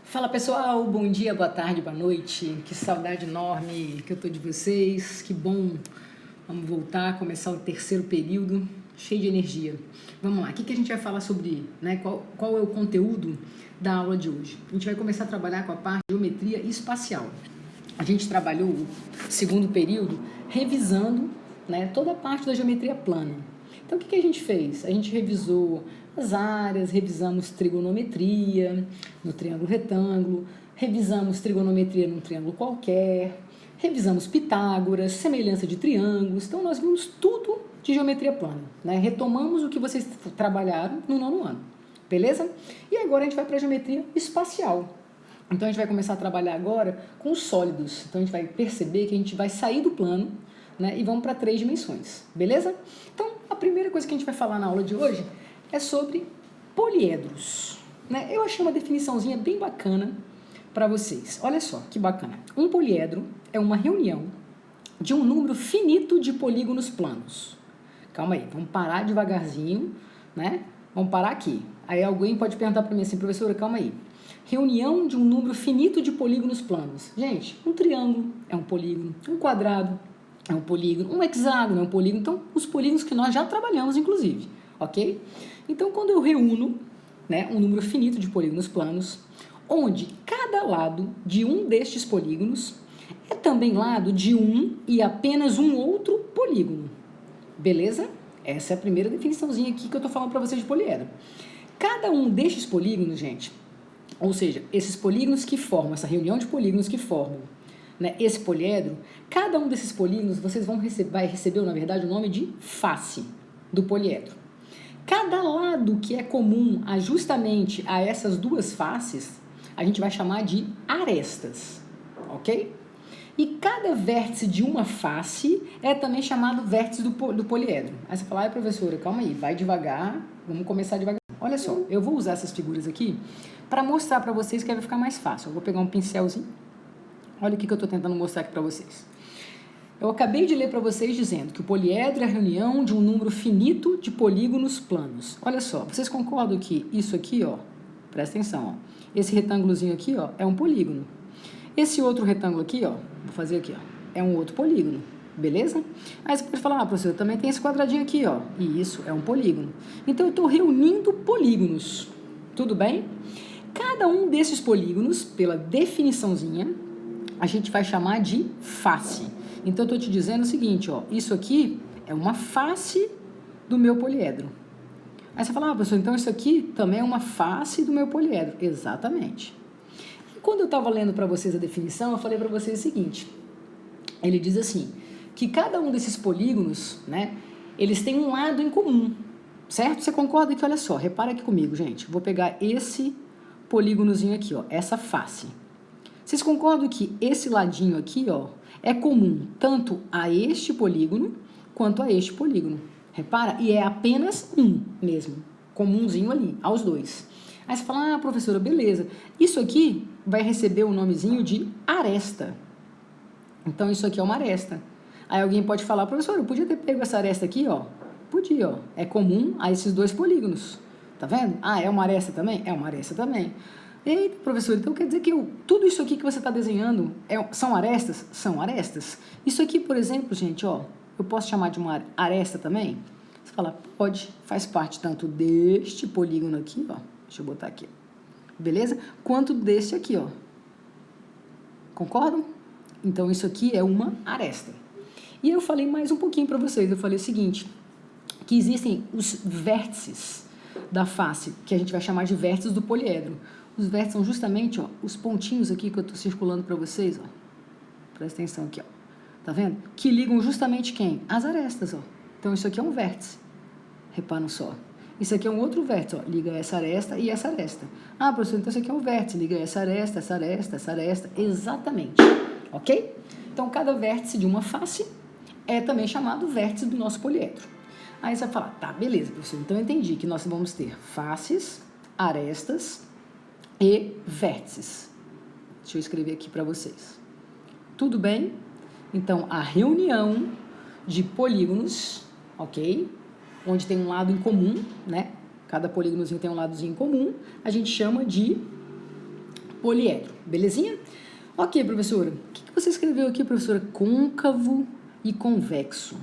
Fala pessoal, bom dia, boa tarde, boa noite. Que saudade enorme que eu tô de vocês, que bom. Vamos voltar, começar o terceiro período, cheio de energia. Vamos lá, o que a gente vai falar sobre, né? Qual é o conteúdo da aula de hoje? A gente vai começar a trabalhar com a parte de geometria espacial. A gente trabalhou o segundo período revisando, né, toda a parte da geometria plana. Então, o que a gente fez? A gente revisou as áreas, revisamos trigonometria no triângulo retângulo, revisamos trigonometria num triângulo qualquer, revisamos Pitágoras, semelhança de triângulos. Então, nós vimos tudo de geometria plana, né? Retomamos o que vocês trabalharam no nono ano, beleza? E agora a gente vai para a geometria espacial. Então, a gente vai começar a trabalhar agora com os sólidos. Então, a gente vai perceber que a gente vai sair do plano, né, e vamos para 3 dimensões, beleza? Então, a primeira coisa que a gente vai falar na aula de hoje é sobre poliedros, né? Eu achei uma definiçãozinha bem bacana para vocês. Olha só, que bacana. Um poliedro é uma reunião de um número finito de polígonos planos. Calma aí, vamos parar devagarzinho, né? Vamos parar aqui. Aí alguém pode perguntar para mim assim, professora, calma aí. Reunião de um número finito de polígonos planos. Gente, um triângulo é um polígono, um quadrado é um polígono, um hexágono é um polígono. Então, os polígonos que nós já trabalhamos, inclusive, ok? Então, quando eu reúno, né, um número finito de polígonos planos, onde cada lado de um destes polígonos é também lado de um e apenas um outro polígono. Beleza? Essa é a primeira definiçãozinha aqui que eu estou falando para vocês de poliedro. Cada um destes polígonos, gente, ou seja, esses polígonos que formam, essa reunião de polígonos que formam, né, esse poliedro, cada um desses polígonos vocês vai receber, na verdade, o nome de face do poliedro. Cada lado que é comum justamente a essas duas faces, a gente vai chamar de arestas, ok? E cada vértice de uma face é também chamado vértice do poliedro. Aí você fala, professora, calma aí, vai devagar, vamos começar devagar. Olha só, eu vou usar essas figuras aqui para mostrar para vocês que vai ficar mais fácil. Eu vou pegar um pincelzinho. Olha o que eu estou tentando mostrar aqui para vocês. Eu acabei de ler para vocês dizendo que o poliedro é a reunião de um número finito de polígonos planos. Olha só, vocês concordam que isso aqui, ó, presta atenção, ó, esse retângulozinho aqui, ó, é um polígono. Esse outro retângulo aqui, ó, vou fazer aqui, ó, é um outro polígono, beleza? Aí você pode falar, professor, também tem esse quadradinho aqui, ó, e isso é um polígono. Então eu estou reunindo polígonos, tudo bem? Cada um desses polígonos, pela definiçãozinha, a gente vai chamar de face. Então, eu estou te dizendo o seguinte, ó, isso aqui é uma face do meu poliedro. Aí você fala, professor, então isso aqui também é uma face do meu poliedro. Exatamente. E quando eu estava lendo para vocês a definição, eu falei para vocês o seguinte, ele diz assim, que cada um desses polígonos, né, eles têm um lado em comum, certo? Você concorda que, olha só, repara aqui comigo, gente, vou pegar esse polígonozinho aqui, ó, essa face. Vocês concordam que esse ladinho aqui, ó, é comum tanto a este polígono quanto a este polígono? Repara, e é apenas um mesmo, comumzinho ali, aos dois. Aí você fala, professora, beleza. Isso aqui vai receber o nomezinho de aresta. Então, isso aqui é uma aresta. Aí alguém pode falar, professor, eu podia ter pego essa aresta aqui, ó? Podia, ó. É comum a esses dois polígonos. Tá vendo? É uma aresta também? É uma aresta também. Eita, professor, então quer dizer que tudo isso aqui que você está desenhando são arestas? São arestas. Isso aqui, por exemplo, gente, ó, eu posso chamar de uma aresta também? Você fala, pode, faz parte tanto deste polígono aqui, ó, deixa eu botar aqui, beleza? Quanto deste aqui, ó. Concordam? Então, isso aqui é uma aresta. E eu falei mais um pouquinho para vocês, eu falei o seguinte, que existem os vértices da face, que a gente vai chamar de vértices do poliedro. Os vértices são justamente, ó, os pontinhos aqui que eu estou circulando para vocês, ó. Presta atenção aqui, ó. Tá vendo? Que ligam justamente quem? As arestas, ó. Então, isso aqui é um vértice. Reparam só. Isso aqui é um outro vértice, ó. Liga essa aresta e essa aresta. Professor, então isso aqui é um vértice. Liga essa aresta, essa aresta, essa aresta. Exatamente. Ok? Então, cada vértice de uma face é também chamado vértice do nosso poliedro. Aí você vai falar, tá, beleza, professor. Então, eu entendi que nós vamos ter faces, arestas e vértices. Deixa eu escrever aqui para vocês. Tudo bem? Então, a reunião de polígonos, ok? Onde tem um lado em comum, né? Cada polígonozinho tem um ladozinho em comum, a gente chama de poliedro, belezinha? Ok, professora, o que você escreveu aqui, professora? Côncavo e convexo.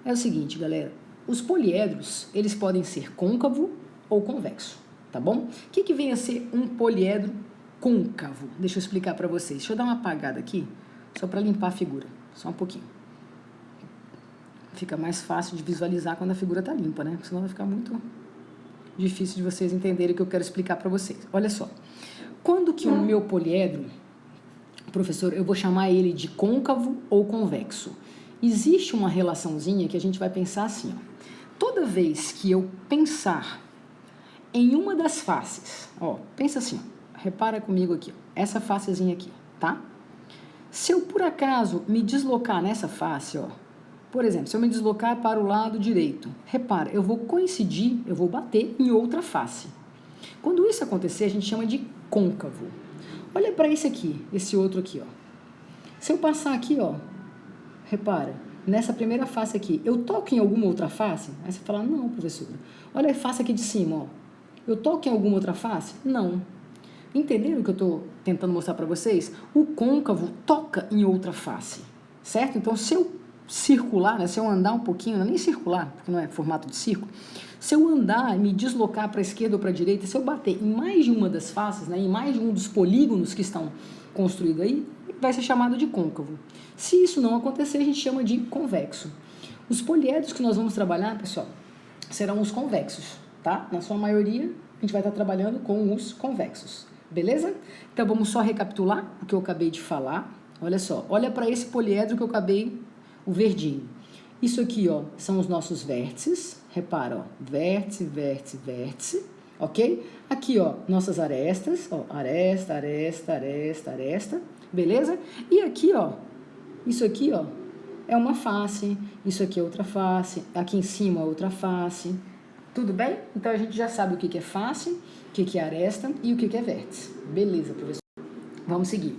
É o seguinte, galera, os poliedros, eles podem ser côncavo ou convexo, tá bom? O que vem a ser um poliedro côncavo? Deixa eu explicar para vocês. Deixa eu dar uma apagada aqui, só para limpar a figura, só um pouquinho. Fica mais fácil de visualizar quando a figura tá limpa, né? Senão vai ficar muito difícil de vocês entenderem o que eu quero explicar para vocês. Olha só, quando que o meu poliedro, professor, eu vou chamar ele de côncavo ou convexo? Existe uma relaçãozinha que a gente vai pensar assim, ó. Toda vez que eu pensar em uma das faces, ó, pensa assim, ó, repara comigo aqui, ó, essa facezinha aqui, tá? Se eu por acaso me deslocar nessa face, ó, por exemplo, se eu me deslocar para o lado direito, repara, eu vou coincidir, eu vou bater em outra face. Quando isso acontecer, a gente chama de côncavo. Olha para esse aqui, esse outro aqui, ó. Se eu passar aqui, ó, repara, nessa primeira face aqui, eu toco em alguma outra face? Aí você fala, não, professora. Olha a face aqui de cima, ó. Eu toco em alguma outra face? Não. Entenderam o que eu estou tentando mostrar para vocês? O côncavo toca em outra face, certo? Então, se eu circular, né, se eu andar um pouquinho, não é nem circular, porque não é formato de círculo, se eu andar, me deslocar para a esquerda ou para a direita, se eu bater em mais de uma das faces, né, em mais de um dos polígonos que estão construídos aí, vai ser chamado de côncavo. Se isso não acontecer, a gente chama de convexo. Os poliedros que nós vamos trabalhar, pessoal, serão os convexos, tá? Na sua maioria, a gente vai estar trabalhando com os convexos, beleza? Então, vamos só recapitular o que eu acabei de falar. Olha só, olha para esse poliedro que eu acabei, o verdinho. Isso aqui, ó, são os nossos vértices. Repara, ó, vértice, vértice, vértice, ok? Aqui, ó, nossas arestas, ó, aresta, aresta, aresta, aresta, beleza? E aqui, ó, isso aqui, ó, é uma face, isso aqui é outra face, aqui em cima é outra face, tudo bem? Então, a gente já sabe o que é face, o que é aresta e o que é vértice. Beleza, professor? Vamos seguir.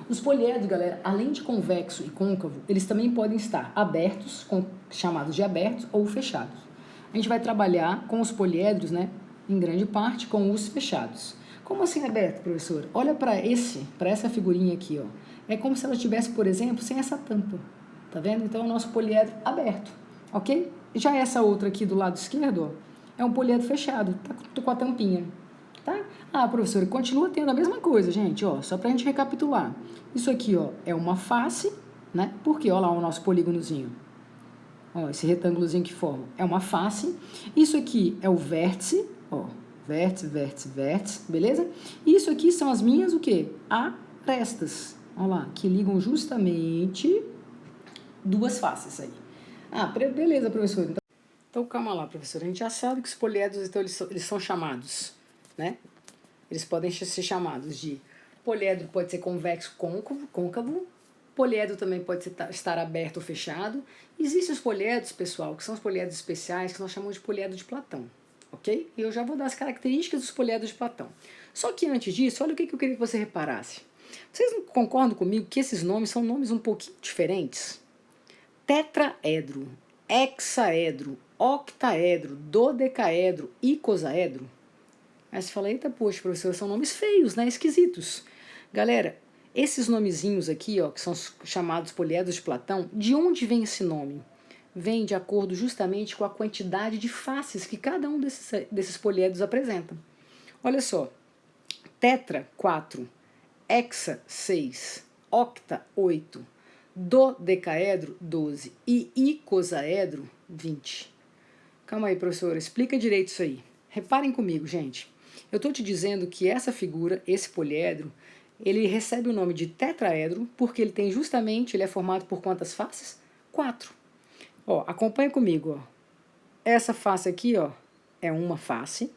Os poliedros, galera, além de convexo e côncavo, eles também podem estar abertos, chamados de abertos, ou fechados. A gente vai trabalhar com os poliedros, né, em grande parte, com os fechados. Como assim aberto, professor? Olha para essa figurinha aqui, ó. É como se ela tivesse, por exemplo, sem essa tampa. Tá vendo? Então, é o nosso poliedro aberto, ok? Já essa outra aqui do lado esquerdo, ó, é um poliedro fechado, tá com a tampinha. Tá? Ah, professora, continua tendo a mesma coisa, gente, ó, só pra gente recapitular. Isso aqui, ó, é uma face, né? Porque, ó lá o nosso polígonozinho. Ó, esse retângulozinho que forma. É uma face. Isso aqui é o vértice, ó, vértice, vértice, vértice, beleza? E isso aqui são as minhas, o quê? Arestas. Ó lá, que ligam justamente duas faces aí. Ah, beleza, professor. Então, calma lá, professor. A gente já sabe que os poliedros, então, eles são chamados, né? Eles podem ser chamados de poliedro, pode ser convexo, côncavo. Poliedro também pode estar aberto ou fechado. Existem os poliedros, pessoal, que são os poliedros especiais, que nós chamamos de poliedro de Platão, ok? E eu já vou dar as características dos poliedros de Platão. Só que antes disso, olha o que eu queria que você reparasse. Vocês não concordam comigo que esses nomes são nomes um pouquinho diferentes? Tetraedro, hexaedro, octaedro, dodecaedro, icosaedro. Aí você fala, eita, poxa, professor, são nomes feios, né? Esquisitos. Galera, esses nomezinhos aqui, ó, que são chamados poliedros de Platão, de onde vem esse nome? Vem de acordo justamente com a quantidade de faces que cada um desses poliedros apresenta. Olha só, tetra, 4, hexa, 6, octa, 8, dodecaedro, 12 e icosaedro, 20. Calma aí, professora, explica direito isso aí. Reparem comigo, gente. Eu estou te dizendo que essa figura, esse poliedro, ele recebe o nome de tetraedro porque ele tem justamente, ele é formado por quantas faces? 4. Ó, acompanha comigo, ó. Essa face aqui, ó, é uma face.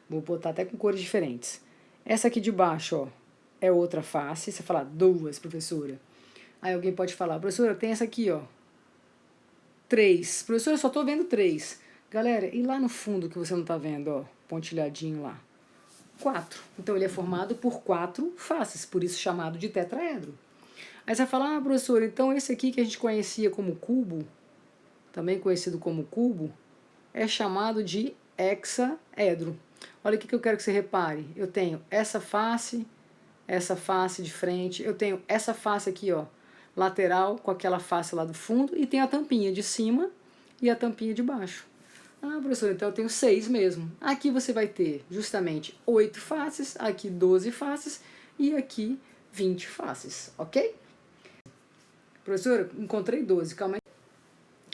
Vou botar até com cores diferentes. Essa aqui de baixo, ó, é outra face. Você fala, 2, professora. Aí alguém pode falar, professora, tem essa aqui, ó, 3. Professora, eu só estou vendo 3. Galera, e lá no fundo que você não está vendo, ó, pontilhadinho lá? 4. Então, ele é formado por 4 faces, por isso chamado de tetraedro. Aí você vai falar, ah, professor, então esse aqui que a gente conhecia como cubo, também conhecido como cubo, é chamado de hexaedro. Olha o que eu quero que você repare. Eu tenho essa face, essa face de frente, eu tenho essa face aqui, ó, lateral, com aquela face lá do fundo, e tem a tampinha de cima e a tampinha de baixo. Ah, professor, então eu tenho 6 mesmo. Aqui você vai ter justamente 8 faces, aqui 12 faces e aqui 20 faces, ok? Professora, encontrei 12, calma aí.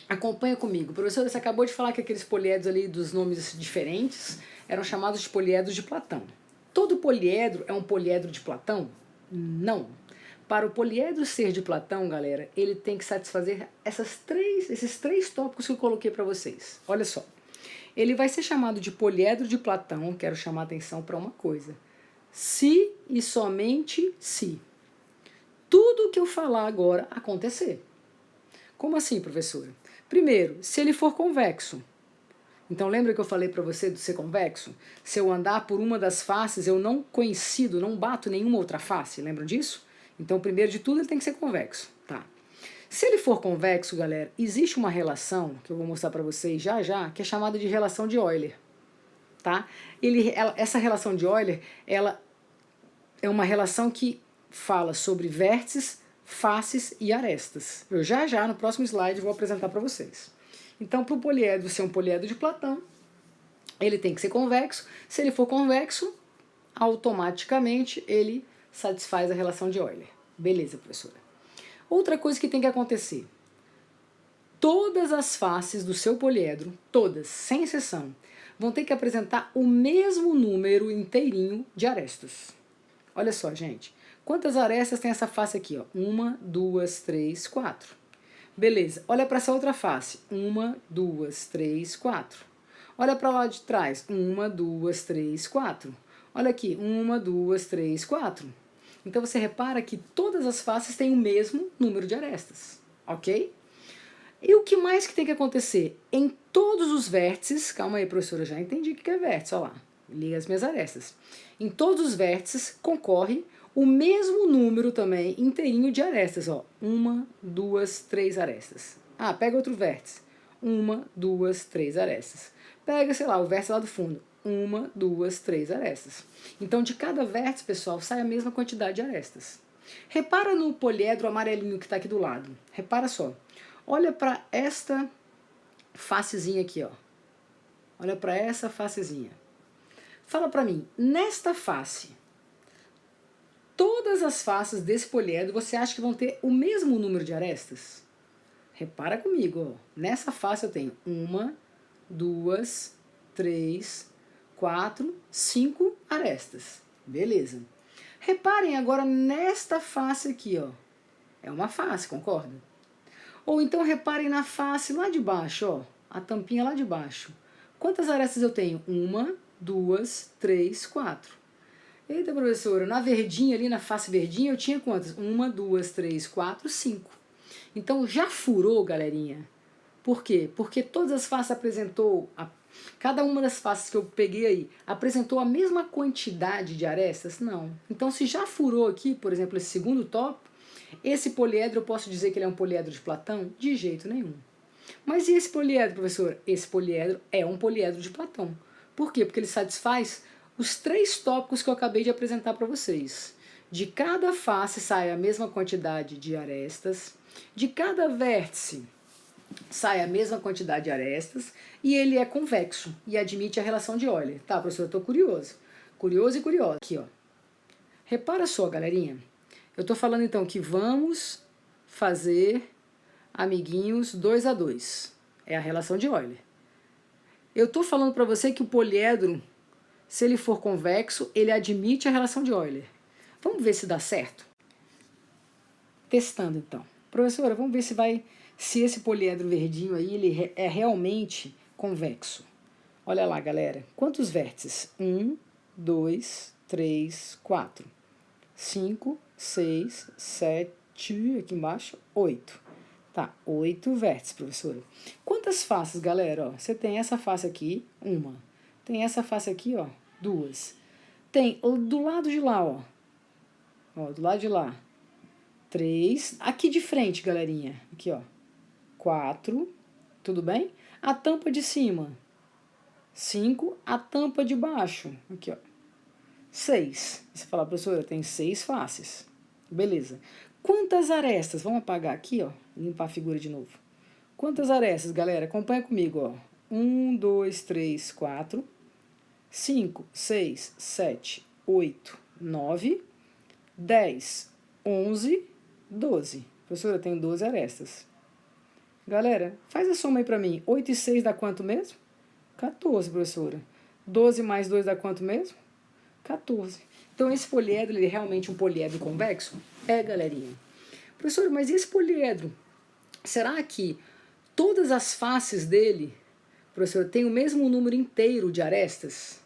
Acompanha comigo. Professora, você acabou de falar que aqueles poliedros ali dos nomes diferentes eram chamados de poliedros de Platão. Todo poliedro é um poliedro de Platão? Não. Para o poliedro ser de Platão, galera, ele tem que satisfazer esses três tópicos que eu coloquei para vocês. Olha só. Ele vai ser chamado de poliedro de Platão, quero chamar a atenção para uma coisa. Se e somente se tudo o que eu falar agora acontecer. Como assim, professora? Primeiro, se ele for convexo. Então lembra que eu falei para você do ser convexo? Se eu andar por uma das faces, eu não coincido, não bato nenhuma outra face, lembram disso? Então, primeiro de tudo, ele tem que ser convexo, tá? Se ele for convexo, galera, existe uma relação, que eu vou mostrar para vocês já já, que é chamada de relação de Euler, tá? Essa relação de Euler, ela é uma relação que fala sobre vértices, faces e arestas. Eu já no próximo slide vou apresentar para vocês. Então, para o poliedro ser um poliedro de Platão, ele tem que ser convexo. Se ele for convexo, automaticamente ele satisfaz a relação de Euler. Beleza, professora. Outra coisa que tem que acontecer. Todas as faces do seu poliedro, todas, sem exceção, vão ter que apresentar o mesmo número inteirinho de arestas. Olha só, gente. Quantas arestas tem essa face aqui? Ó? 1, 2, 3, 4. Beleza. Olha para essa outra face. 1, 2, 3, 4. Olha para lá de trás. 1, 2, 3, 4. Olha aqui. 1, 2, 3, 4. Então você repara que todas as faces têm o mesmo número de arestas, ok? E o que mais que tem que acontecer? Em todos os vértices, calma aí, professora, eu já entendi o que é vértice, olha lá, liga as minhas arestas. Em todos os vértices concorre o mesmo número também inteirinho de arestas, ó, 1, 2, 3 arestas. Ah, pega outro vértice, 1, 2, 3 arestas. Pega, sei lá, o vértice lá do fundo, 1, 2, 3 arestas. Então, de cada vértice, pessoal, sai a mesma quantidade de arestas. Repara no poliedro amarelinho que está aqui do lado. Repara só. Olha para esta facezinha aqui, ó. Olha para essa facezinha. Fala para mim, nesta face, todas as faces desse poliedro, você acha que vão ter o mesmo número de arestas? Repara comigo, ó. Nessa face eu tenho 1, 2, 3, 4, 5 arestas. Beleza. Reparem agora nesta face aqui, ó. É uma face, concorda? Ou então reparem na face lá de baixo, ó. A tampinha lá de baixo. Quantas arestas eu tenho? 1, 2, 3, 4. Eita, professora, na verdinha ali, na face verdinha, eu tinha quantas? 1, 2, 3, 4, 5. Então já furou, galerinha. Por quê? Porque todas as faces apresentou, cada uma das faces que eu peguei aí, apresentou a mesma quantidade de arestas? Não. Então se já furou aqui, por exemplo, esse segundo tópico, esse poliedro eu posso dizer que ele é um poliedro de Platão? De jeito nenhum. Mas e esse poliedro, professor? Esse poliedro é um poliedro de Platão. Por quê? Porque ele satisfaz os 3 tópicos que eu acabei de apresentar para vocês. De cada face sai a mesma quantidade de arestas, de cada vértice sai a mesma quantidade de arestas e ele é convexo e admite a relação de Euler. Tá, professor, eu estou curioso. Curioso e curiosa. Aqui, ó. Repara só, galerinha. Eu estou falando então que vamos fazer, amiguinhos, 2 a 2. É a relação de Euler. Eu estou falando para você que o poliedro, se ele for convexo, ele admite a relação de Euler. Vamos ver se dá certo? Testando então. Professora, vamos ver se esse poliedro verdinho aí ele é realmente convexo. Olha lá, galera. Quantos vértices? 1, 2, 3, 4, 5, 6, 7, aqui embaixo, 8. Tá, 8 vértices, professora. Quantas faces, galera? Ó, você tem essa face aqui, 1. Tem essa face aqui, ó, 2. Tem do lado de lá, ó. Ó, do lado de lá, 3. Aqui de frente, galerinha. Aqui, ó. 4. Tudo bem? A tampa de cima, 5. A tampa de baixo, aqui, ó. 6. Você fala, professora, tem 6 faces. Beleza. Quantas arestas? Vamos apagar aqui, ó. Limpar a figura de novo. Quantas arestas, galera? Acompanha comigo, ó. 1, 2, 3, 4, 5, 6, 7, 8, 9, 10, 11, 12. Professora, eu tenho 12 arestas. Galera, faz a soma aí pra mim. 8 e 6 dá quanto mesmo? 14, professora. 12 mais 2 dá quanto mesmo? 14. Então, esse poliedro, ele é realmente um poliedro convexo? É, galerinha. Professora, mas e esse poliedro? Será que todas as faces dele, professora, tem o mesmo número inteiro de arestas?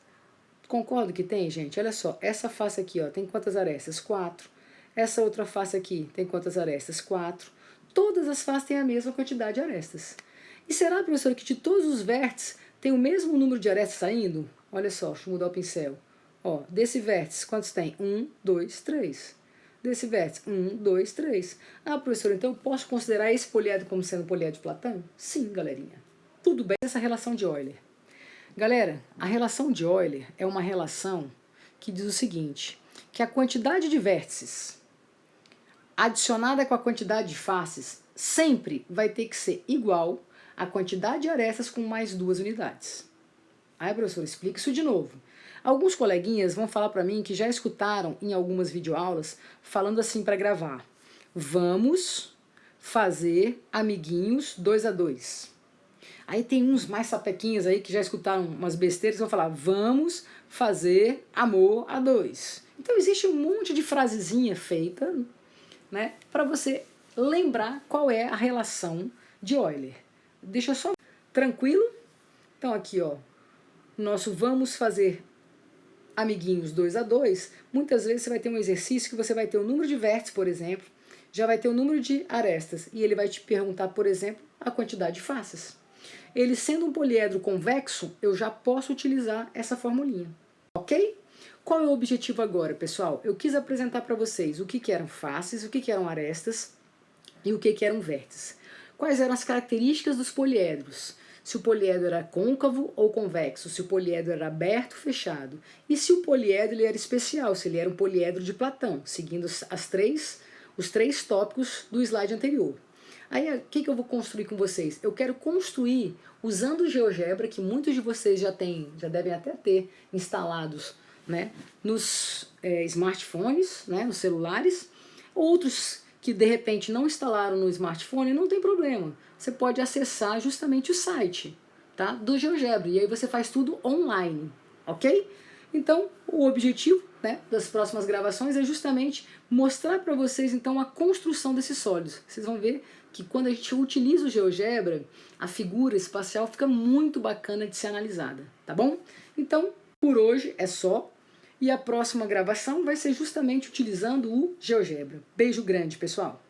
Concordo que tem, gente? Olha só, essa face aqui, ó, tem quantas arestas? 4. Essa outra face aqui tem quantas arestas? 4. Todas as faces têm a mesma quantidade de arestas. E será, professora, que de todos os vértices tem o mesmo número de arestas saindo? Olha só, deixa eu mudar o pincel. Ó, desse vértice, quantos tem? 1, 2, 3. Desse vértice, 1, 2, 3. Ah, professor, então eu posso considerar esse poliedro como sendo poliedro de Platão? Sim, galerinha. Tudo bem essa relação de Euler. Galera, a relação de Euler é uma relação que diz o seguinte, que a quantidade de vértices adicionada com a quantidade de faces sempre vai ter que ser igual à quantidade de arestas com mais 2 unidades. Aí, professor, explica isso de novo. Alguns coleguinhas vão falar para mim que já escutaram em algumas videoaulas falando assim para gravar. Vamos fazer amiguinhos 2 a 2. Aí tem uns mais sapequinhas aí que já escutaram umas besteiras que vão falar vamos fazer amor a 2. Então existe um monte de frasezinha feita, né, para você lembrar qual é a relação de Euler. Deixa só tranquilo? Então aqui, ó, nosso vamos fazer amiguinhos 2 a 2, muitas vezes você vai ter um exercício que você vai ter o número de vértices, por exemplo, já vai ter o número de arestas, e ele vai te perguntar, por exemplo, a quantidade de faces. Ele sendo um poliedro convexo, eu já posso utilizar essa formulinha, ok? Qual é o objetivo agora, pessoal? Eu quis apresentar para vocês o que eram faces, o que eram arestas e o que eram vértices. Quais eram as características dos poliedros? Se o poliedro era côncavo ou convexo, se o poliedro era aberto ou fechado, e se o poliedro ele era especial, se ele era um poliedro de Platão, seguindo os três tópicos do slide anterior. Aí, o que eu vou construir com vocês? Eu quero construir usando o GeoGebra, que muitos de vocês já devem até ter instalados, né, nos smartphones, né, nos celulares. Outros que de repente não instalaram no smartphone, não tem problema. Você pode acessar justamente o site, tá, do GeoGebra, e aí você faz tudo online, ok? Então, o objetivo, né, das próximas gravações é justamente mostrar para vocês então a construção desses sólidos. Vocês vão ver que quando a gente utiliza o GeoGebra, a figura espacial fica muito bacana de ser analisada, tá bom? Então, por hoje é só, e a próxima gravação vai ser justamente utilizando o GeoGebra. Beijo grande, pessoal!